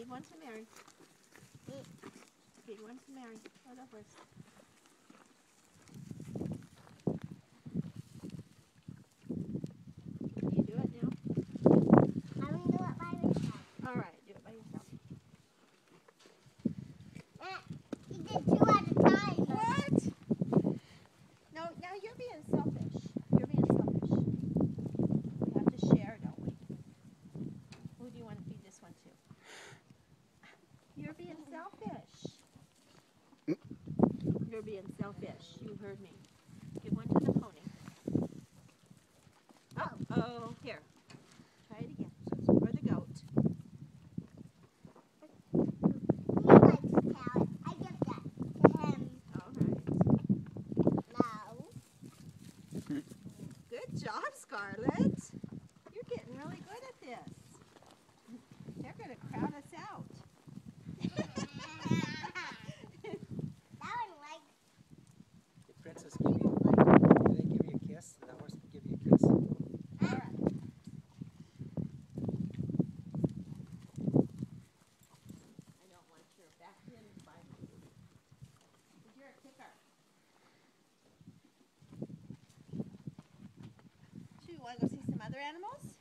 Gave one to Mary. Gave one to Mary. Oh, that was. Can you do it now? I'm gonna do it by myself. All right, do it by yourself. You did two at a time. What? No, now you're being selfish. You're being selfish. We have to share, don't we? Who do you want to feed this one to? You're being selfish. You're being selfish. You heard me. Give one to the pony. Oh, here. Try it again. Or the goat. He likes carrot. I give that to him. All right. No. Good job, Scarlett. You're getting really good at this. They're going to crowd us out. That one likes. Did Princess give you, did they give you a kiss? Did that horse give you a kiss? All right. I don't want your back end by me. You're a kicker. Do you want to go see some other animals?